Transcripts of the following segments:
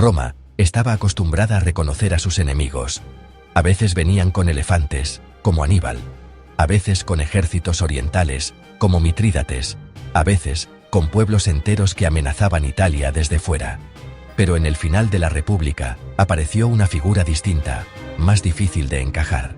Roma estaba acostumbrada a reconocer a sus enemigos. A veces venían con elefantes, como Aníbal. A veces con ejércitos orientales, como Mitrídates. A veces con pueblos enteros que amenazaban Italia desde fuera. Pero en el final de la República apareció una figura distinta, más difícil de encajar.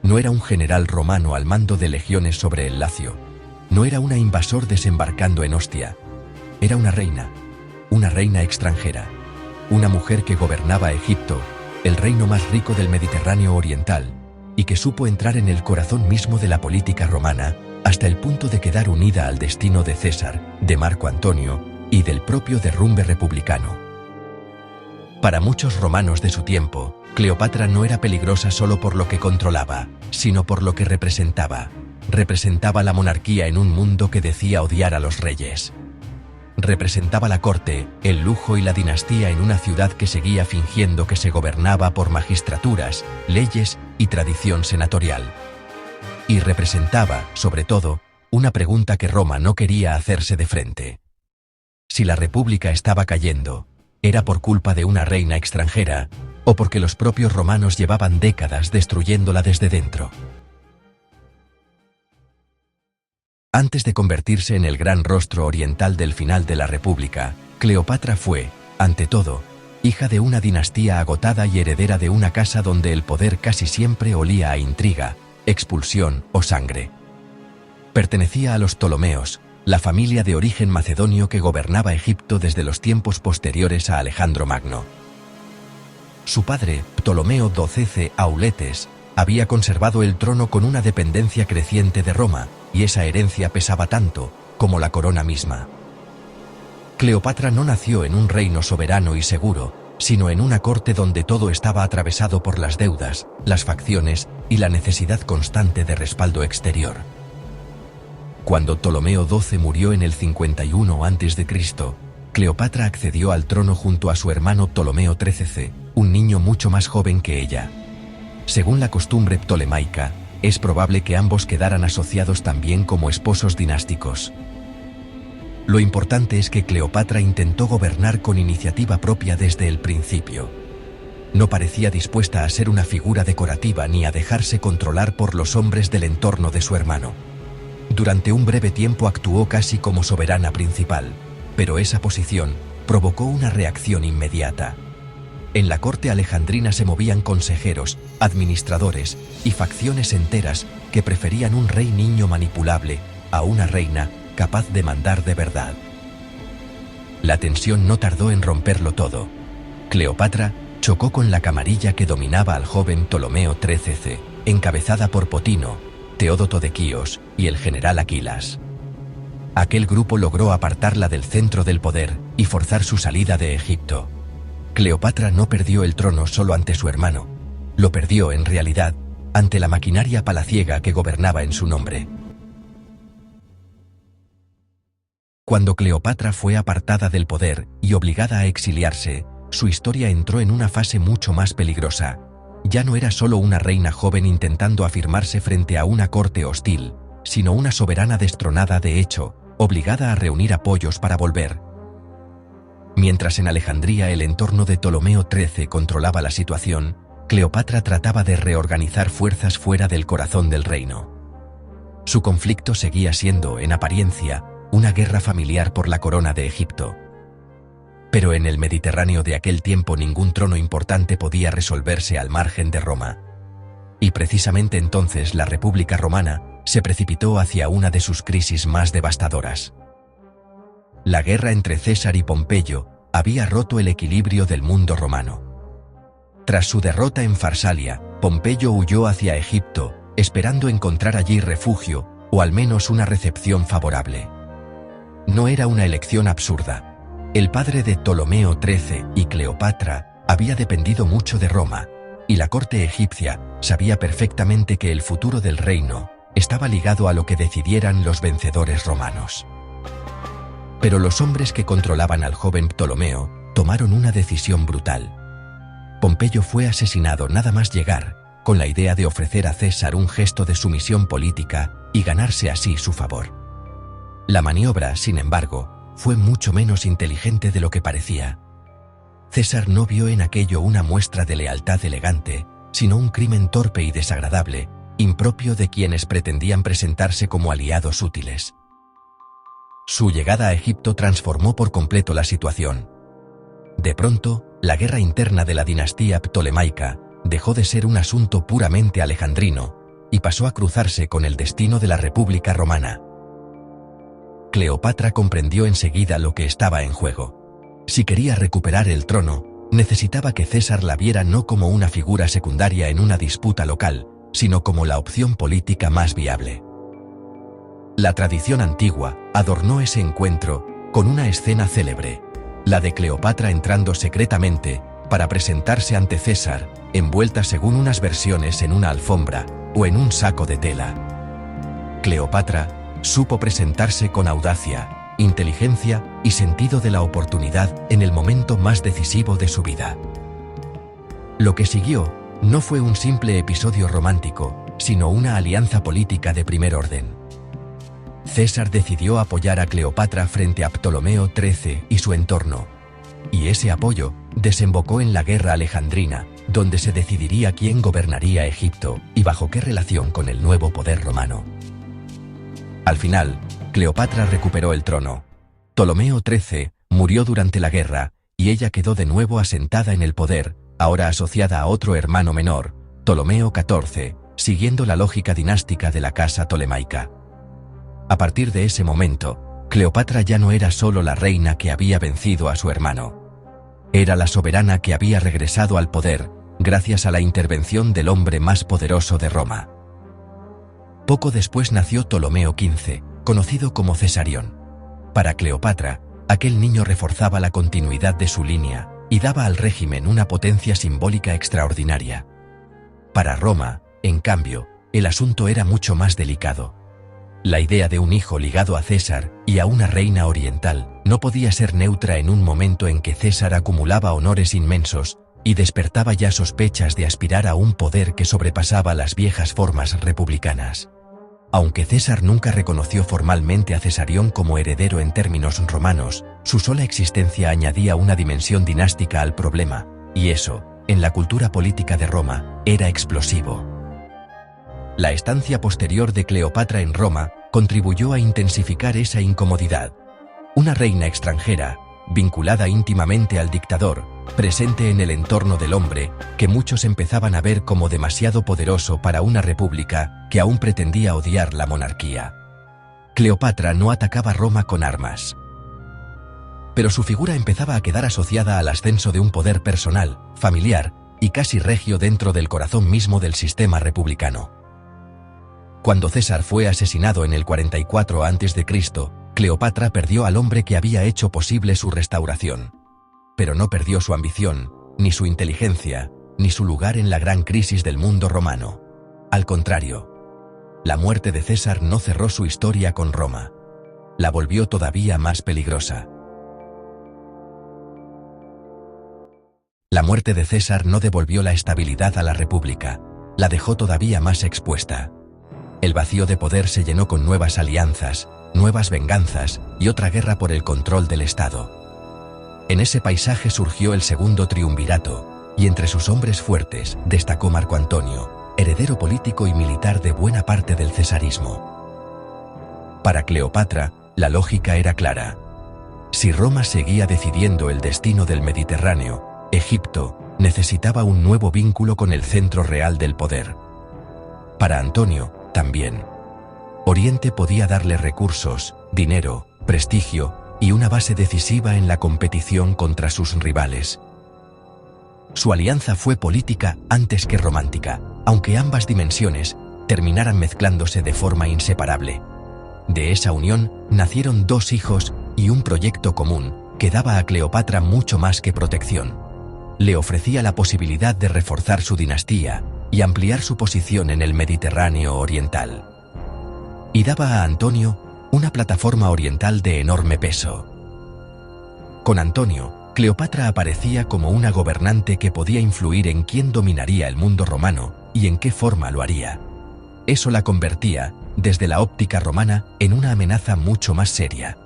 No era un general romano al mando de legiones sobre el Lacio. No era un invasor desembarcando en Ostia. Era una reina extranjera. Una mujer que gobernaba Egipto, el reino más rico del Mediterráneo oriental, y que supo entrar en el corazón mismo de la política romana, hasta el punto de quedar unida al destino de César, de Marco Antonio, y del propio derrumbe republicano. Para muchos romanos de su tiempo, Cleopatra no era peligrosa solo por lo que controlaba, sino por lo que representaba. Representaba la monarquía en un mundo que decía odiar a los reyes. Representaba la corte, el lujo y la dinastía en una ciudad que seguía fingiendo que se gobernaba por magistraturas, leyes y tradición senatorial. Y representaba, sobre todo, una pregunta que Roma no quería hacerse de frente. Si la República estaba cayendo, ¿era por culpa de una reina extranjera o porque los propios romanos llevaban décadas destruyéndola desde dentro? Antes de convertirse en el gran rostro oriental del final de la República, Cleopatra fue, ante todo, hija de una dinastía agotada y heredera de una casa donde el poder casi siempre olía a intriga, expulsión o sangre. Pertenecía a los Ptolomeos, la familia de origen macedonio que gobernaba Egipto desde los tiempos posteriores a Alejandro Magno. Su padre, Ptolomeo XII Auletes, había conservado el trono con una dependencia creciente de Roma, y esa herencia pesaba tanto como la corona misma. Cleopatra no nació en un reino soberano y seguro, sino en una corte donde todo estaba atravesado por las deudas, las facciones y la necesidad constante de respaldo exterior. Cuando Ptolomeo XII murió en el 51 a.C., Cleopatra accedió al trono junto a su hermano Ptolomeo XIII, un niño mucho más joven que ella. Según la costumbre ptolemaica, es probable que ambos quedaran asociados también como esposos dinásticos. Lo importante es que Cleopatra intentó gobernar con iniciativa propia desde el principio. No parecía dispuesta a ser una figura decorativa ni a dejarse controlar por los hombres del entorno de su hermano. Durante un breve tiempo actuó casi como soberana principal, pero esa posición provocó una reacción inmediata. En la corte alejandrina se movían consejeros, administradores y facciones enteras que preferían un rey niño manipulable a una reina capaz de mandar de verdad. La tensión no tardó en romperlo todo. Cleopatra chocó con la camarilla que dominaba al joven Ptolomeo XIII, encabezada por Potino, Teódoto de Quíos y el general Aquilas. Aquel grupo logró apartarla del centro del poder y forzar su salida de Egipto. Cleopatra no perdió el trono solo ante su hermano, lo perdió en realidad ante la maquinaria palaciega que gobernaba en su nombre. Cuando Cleopatra fue apartada del poder y obligada a exiliarse, su historia entró en una fase mucho más peligrosa. Ya no era solo una reina joven intentando afirmarse frente a una corte hostil, sino una soberana destronada de hecho, obligada a reunir apoyos para volver. Mientras en Alejandría el entorno de Ptolomeo XIII controlaba la situación, Cleopatra trataba de reorganizar fuerzas fuera del corazón del reino. Su conflicto seguía siendo, en apariencia, una guerra familiar por la corona de Egipto. Pero en el Mediterráneo de aquel tiempo ningún trono importante podía resolverse al margen de Roma. Y precisamente entonces la República Romana se precipitó hacia una de sus crisis más devastadoras. La guerra entre César y Pompeyo había roto el equilibrio del mundo romano. Tras su derrota en Farsalia, Pompeyo huyó hacia Egipto, esperando encontrar allí refugio, o al menos una recepción favorable. No era una elección absurda. El padre de Ptolomeo XIII y Cleopatra había dependido mucho de Roma, y la corte egipcia sabía perfectamente que el futuro del reino estaba ligado a lo que decidieran los vencedores romanos. Pero los hombres que controlaban al joven Ptolomeo tomaron una decisión brutal. Pompeyo fue asesinado nada más llegar, con la idea de ofrecer a César un gesto de sumisión política y ganarse así su favor. La maniobra, sin embargo, fue mucho menos inteligente de lo que parecía. César no vio en aquello una muestra de lealtad elegante, sino un crimen torpe y desagradable, impropio de quienes pretendían presentarse como aliados útiles. Su llegada a Egipto transformó por completo la situación. De pronto, la guerra interna de la dinastía ptolemaica dejó de ser un asunto puramente alejandrino y pasó a cruzarse con el destino de la República Romana. Cleopatra comprendió enseguida lo que estaba en juego. Si quería recuperar el trono, necesitaba que César la viera no como una figura secundaria en una disputa local, sino como la opción política más viable. La tradición antigua adornó ese encuentro con una escena célebre, la de Cleopatra entrando secretamente para presentarse ante César, envuelta según unas versiones en una alfombra o en un saco de tela. Cleopatra supo presentarse con audacia, inteligencia y sentido de la oportunidad en el momento más decisivo de su vida. Lo que siguió no fue un simple episodio romántico, sino una alianza política de primer orden. César decidió apoyar a Cleopatra frente a Ptolomeo XIII y su entorno, y ese apoyo desembocó en la guerra alejandrina, donde se decidiría quién gobernaría Egipto y bajo qué relación con el nuevo poder romano. Al final, Cleopatra recuperó el trono. Ptolomeo XIII murió durante la guerra y ella quedó de nuevo asentada en el poder, ahora asociada a otro hermano menor, Ptolomeo XIV, siguiendo la lógica dinástica de la casa tolemaica. A partir de ese momento, Cleopatra ya no era solo la reina que había vencido a su hermano. Era la soberana que había regresado al poder gracias a la intervención del hombre más poderoso de Roma. Poco después nació Ptolomeo XV, conocido como Cesarión. Para Cleopatra, aquel niño reforzaba la continuidad de su línea y daba al régimen una potencia simbólica extraordinaria. Para Roma, en cambio, el asunto era mucho más delicado. La idea de un hijo ligado a César y a una reina oriental no podía ser neutra en un momento en que César acumulaba honores inmensos y despertaba ya sospechas de aspirar a un poder que sobrepasaba las viejas formas republicanas. Aunque César nunca reconoció formalmente a Cesarión como heredero en términos romanos, su sola existencia añadía una dimensión dinástica al problema, y eso, en la cultura política de Roma, era explosivo. La estancia posterior de Cleopatra en Roma contribuyó a intensificar esa incomodidad. Una reina extranjera, vinculada íntimamente al dictador, presente en el entorno del hombre, que muchos empezaban a ver como demasiado poderoso para una república que aún pretendía odiar la monarquía. Cleopatra no atacaba Roma con armas. Pero su figura empezaba a quedar asociada al ascenso de un poder personal, familiar y casi regio dentro del corazón mismo del sistema republicano. Cuando César fue asesinado en el 44 a.C., Cleopatra perdió al hombre que había hecho posible su restauración. Pero no perdió su ambición, ni su inteligencia, ni su lugar en la gran crisis del mundo romano. Al contrario, la muerte de César no cerró su historia con Roma. La volvió todavía más peligrosa. La muerte de César no devolvió la estabilidad a la República, la dejó todavía más expuesta. El vacío de poder se llenó con nuevas alianzas, nuevas venganzas y otra guerra por el control del Estado. En ese paisaje surgió el segundo triunvirato, y entre sus hombres fuertes destacó Marco Antonio, heredero político y militar de buena parte del cesarismo. Para Cleopatra, la lógica era clara. Si Roma seguía decidiendo el destino del Mediterráneo, Egipto necesitaba un nuevo vínculo con el centro real del poder. Para Antonio, también. Oriente podía darle recursos, dinero, prestigio y una base decisiva en la competición contra sus rivales. Su alianza fue política antes que romántica, aunque ambas dimensiones terminaran mezclándose de forma inseparable. De esa unión nacieron dos hijos y un proyecto común que daba a Cleopatra mucho más que protección. Le ofrecía la posibilidad de reforzar su dinastía y ampliar su posición en el Mediterráneo oriental. Y daba a Antonio una plataforma oriental de enorme peso. Con Antonio, Cleopatra aparecía como una gobernante que podía influir en quién dominaría el mundo romano y en qué forma lo haría. Eso la convertía, desde la óptica romana, en una amenaza mucho más seria.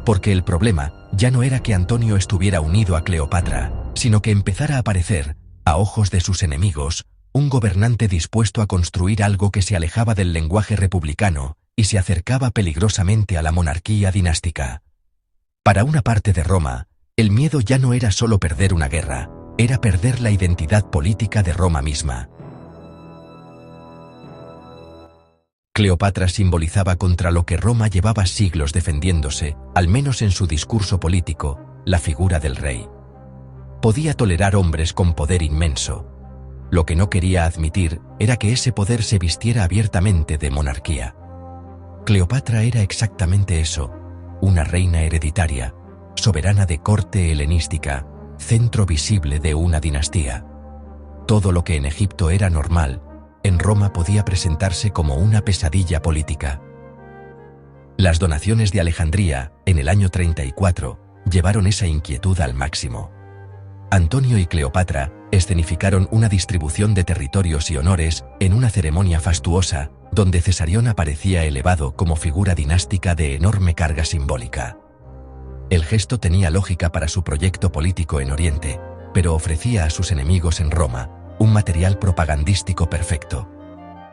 Porque el problema ya no era que Antonio estuviera unido a Cleopatra, sino que empezara a aparecer, a ojos de sus enemigos, un gobernante dispuesto a construir algo que se alejaba del lenguaje republicano y se acercaba peligrosamente a la monarquía dinástica. Para una parte de Roma, el miedo ya no era solo perder una guerra, era perder la identidad política de Roma misma. Cleopatra simbolizaba contra lo que Roma llevaba siglos defendiéndose, al menos en su discurso político, la figura del rey. Podía tolerar hombres con poder inmenso. Lo que no quería admitir era que ese poder se vistiera abiertamente de monarquía. Cleopatra era exactamente eso, una reina hereditaria, soberana de corte helenística, centro visible de una dinastía. Todo lo que en Egipto era normal, en Roma podía presentarse como una pesadilla política. Las donaciones de Alejandría, en el año 34, llevaron esa inquietud al máximo. Antonio y Cleopatra escenificaron una distribución de territorios y honores en una ceremonia fastuosa, donde Cesarión aparecía elevado como figura dinástica de enorme carga simbólica. El gesto tenía lógica para su proyecto político en Oriente, pero ofrecía a sus enemigos en Roma un material propagandístico perfecto.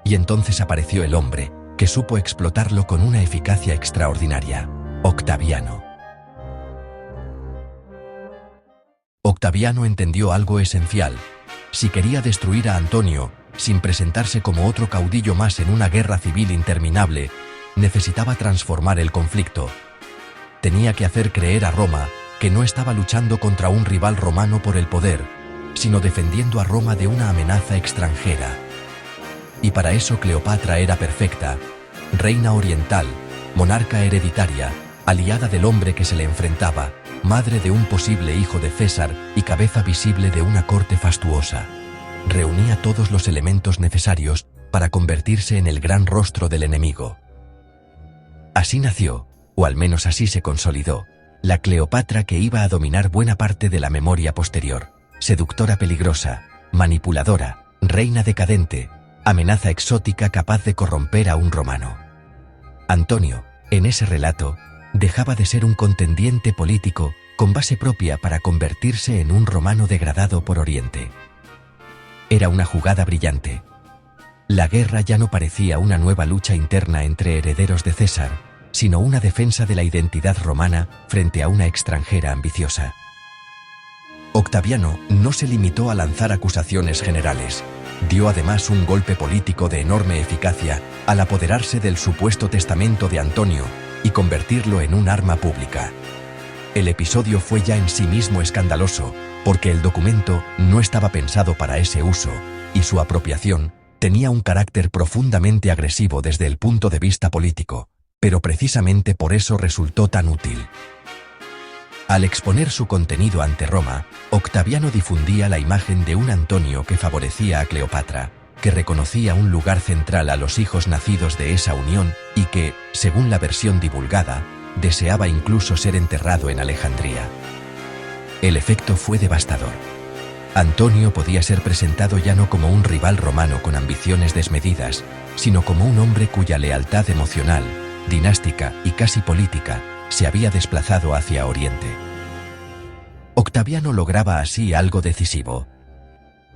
Y entonces apareció el hombre, que supo explotarlo con una eficacia extraordinaria: Octaviano. Octaviano entendió algo esencial. Si quería destruir a Antonio, sin presentarse como otro caudillo más en una guerra civil interminable, necesitaba transformar el conflicto. Tenía que hacer creer a Roma que no estaba luchando contra un rival romano por el poder, sino defendiendo a Roma de una amenaza extranjera. Y para eso Cleopatra era perfecta: reina oriental, monarca hereditaria, aliada del hombre que se le enfrentaba, madre de un posible hijo de César y cabeza visible de una corte fastuosa. Reunía todos los elementos necesarios para convertirse en el gran rostro del enemigo. Así nació, o al menos así se consolidó, la Cleopatra que iba a dominar buena parte de la memoria posterior: seductora peligrosa, manipuladora, reina decadente, amenaza exótica capaz de corromper a un romano. Antonio, en ese relato, dejaba de ser un contendiente político con base propia para convertirse en un romano degradado por Oriente. Era una jugada brillante. La guerra ya no parecía una nueva lucha interna entre herederos de César, sino una defensa de la identidad romana frente a una extranjera ambiciosa. Octaviano no se limitó a lanzar acusaciones generales. Dio además un golpe político de enorme eficacia al apoderarse del supuesto testamento de Antonio y convertirlo en un arma pública. El episodio fue ya en sí mismo escandaloso, porque el documento no estaba pensado para ese uso, y su apropiación tenía un carácter profundamente agresivo desde el punto de vista político, pero precisamente por eso resultó tan útil. Al exponer su contenido ante Roma, Octaviano difundía la imagen de un Antonio que favorecía a Cleopatra, que reconocía un lugar central a los hijos nacidos de esa unión y que, según la versión divulgada, deseaba incluso ser enterrado en Alejandría. El efecto fue devastador. Antonio podía ser presentado ya no como un rival romano con ambiciones desmedidas, sino como un hombre cuya lealtad emocional, dinástica y casi política se había desplazado hacia Oriente. Octaviano lograba así algo decisivo: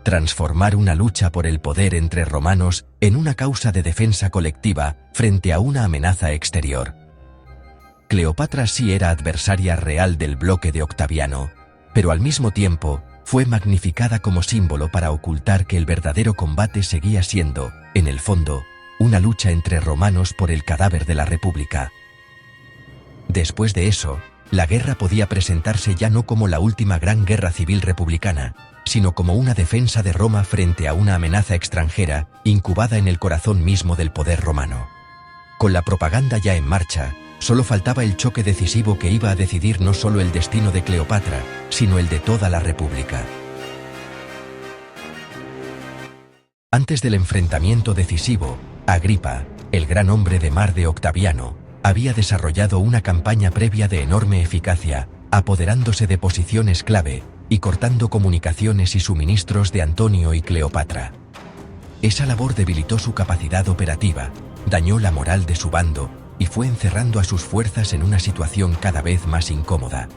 transformar una lucha por el poder entre romanos en una causa de defensa colectiva frente a una amenaza exterior. Cleopatra sí era adversaria real del bloque de Octaviano, pero al mismo tiempo fue magnificada como símbolo para ocultar que el verdadero combate seguía siendo, en el fondo, una lucha entre romanos por el cadáver de la República. Después de eso, la guerra podía presentarse ya no como la última gran guerra civil republicana, sino como una defensa de Roma frente a una amenaza extranjera incubada en el corazón mismo del poder romano. Con la propaganda ya en marcha, solo faltaba el choque decisivo que iba a decidir no solo el destino de Cleopatra, sino el de toda la República. Antes del enfrentamiento decisivo, Agripa, el gran hombre de mar de Octaviano, había desarrollado una campaña previa de enorme eficacia, apoderándose de posiciones clave y cortando comunicaciones y suministros de Antonio y Cleopatra. Esa labor debilitó su capacidad operativa, dañó la moral de su bando y fue encerrando a sus fuerzas en una situación cada vez más incómoda.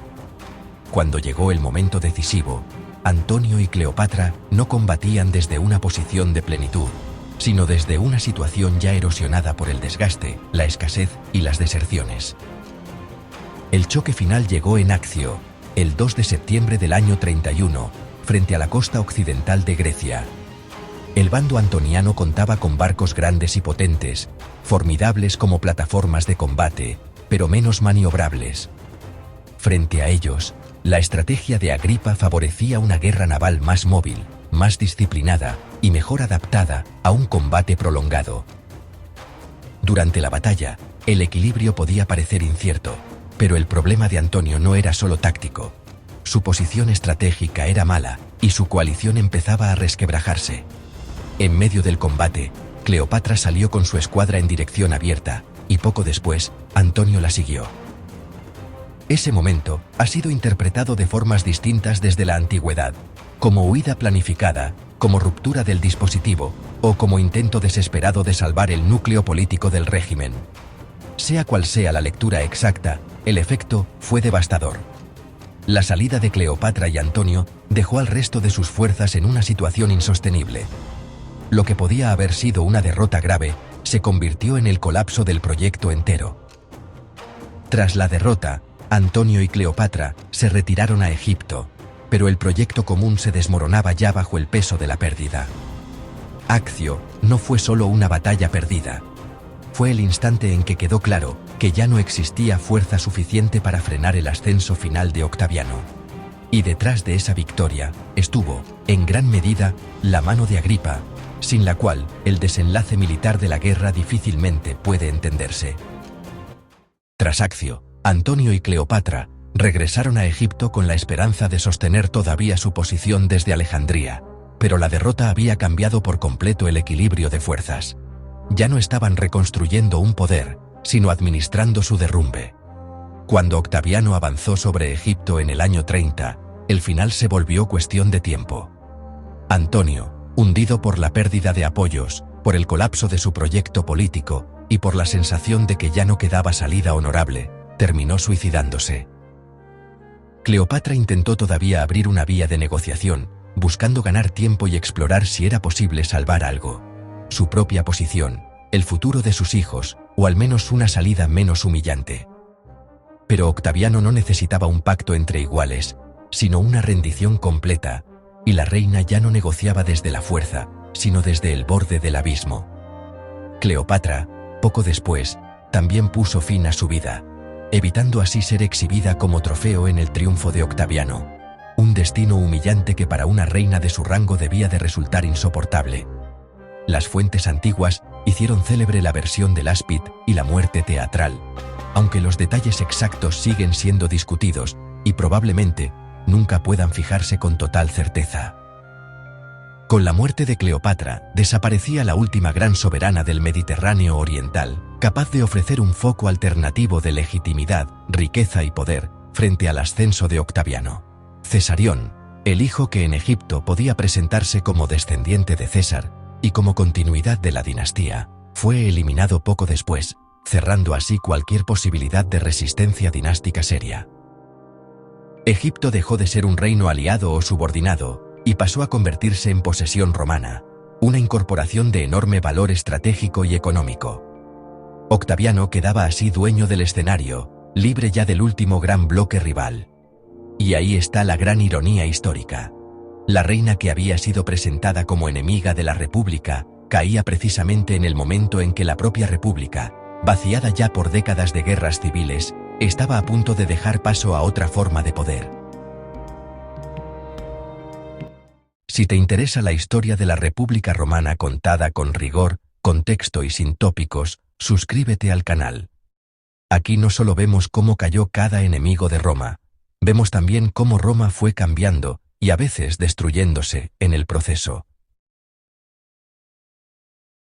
Cuando llegó el momento decisivo, Antonio y Cleopatra no combatían desde una posición de plenitud, sino desde una situación ya erosionada por el desgaste, la escasez y las deserciones. El choque final llegó en Accio, el 2 de septiembre del año 31, frente a la costa occidental de Grecia. El bando antoniano contaba con barcos grandes y potentes, formidables como plataformas de combate, pero menos maniobrables. Frente a ellos, la estrategia de Agripa favorecía una guerra naval más móvil, más disciplinada y mejor adaptada a un combate prolongado. Durante la batalla, el equilibrio podía parecer incierto, pero el problema de Antonio no era solo táctico. Su posición estratégica era mala y su coalición empezaba a resquebrajarse. En medio del combate, Cleopatra salió con su escuadra en dirección abierta, y poco después, Antonio la siguió. Ese momento ha sido interpretado de formas distintas desde la antigüedad, como huida planificada, como ruptura del dispositivo, o como intento desesperado de salvar el núcleo político del régimen. Sea cual sea la lectura exacta, el efecto fue devastador. La salida de Cleopatra y Antonio dejó al resto de sus fuerzas en una situación insostenible. Lo que podía haber sido una derrota grave se convirtió en el colapso del proyecto entero. Tras la derrota, Antonio y Cleopatra se retiraron a Egipto, pero el proyecto común se desmoronaba ya bajo el peso de la pérdida. Accio no fue solo una batalla perdida. Fue el instante en que quedó claro que ya no existía fuerza suficiente para frenar el ascenso final de Octaviano. Y detrás de esa victoria estuvo, en gran medida, la mano de Agripa, sin la cual el desenlace militar de la guerra difícilmente puede entenderse. Tras Accio, Antonio y Cleopatra regresaron a Egipto con la esperanza de sostener todavía su posición desde Alejandría, pero la derrota había cambiado por completo el equilibrio de fuerzas. Ya no estaban reconstruyendo un poder, sino administrando su derrumbe. Cuando Octaviano avanzó sobre Egipto en el año 30, el final se volvió cuestión de tiempo. Antonio, hundido por la pérdida de apoyos, por el colapso de su proyecto político y por la sensación de que ya no quedaba salida honorable, terminó suicidándose. Cleopatra intentó todavía abrir una vía de negociación, buscando ganar tiempo y explorar si era posible salvar algo. Su propia posición, el futuro de sus hijos, o al menos una salida menos humillante. Pero Octaviano no necesitaba un pacto entre iguales, sino una rendición completa, y la reina ya no negociaba desde la fuerza, sino desde el borde del abismo. Cleopatra, poco después, también puso fin a su vida, evitando así ser exhibida como trofeo en el triunfo de Octaviano, un destino humillante que para una reina de su rango debía de resultar insoportable. Las fuentes antiguas hicieron célebre la versión del áspid y la muerte teatral, aunque los detalles exactos siguen siendo discutidos y probablemente nunca puedan fijarse con total certeza. Con la muerte de Cleopatra, desaparecía la última gran soberana del Mediterráneo oriental, capaz de ofrecer un foco alternativo de legitimidad, riqueza y poder frente al ascenso de Octaviano. Cesarión, el hijo que en Egipto podía presentarse como descendiente de César y como continuidad de la dinastía, fue eliminado poco después, cerrando así cualquier posibilidad de resistencia dinástica seria. Egipto dejó de ser un reino aliado o subordinado y pasó a convertirse en posesión romana, una incorporación de enorme valor estratégico y económico. Octaviano quedaba así dueño del escenario, libre ya del último gran bloque rival. Y ahí está la gran ironía histórica. La reina que había sido presentada como enemiga de la República caía precisamente en el momento en que la propia República, vaciada ya por décadas de guerras civiles, estaba a punto de dejar paso a otra forma de poder. Si te interesa la historia de la República Romana contada con rigor, contexto y sin tópicos, suscríbete al canal. Aquí no solo vemos cómo cayó cada enemigo de Roma, vemos también cómo Roma fue cambiando y a veces destruyéndose en el proceso.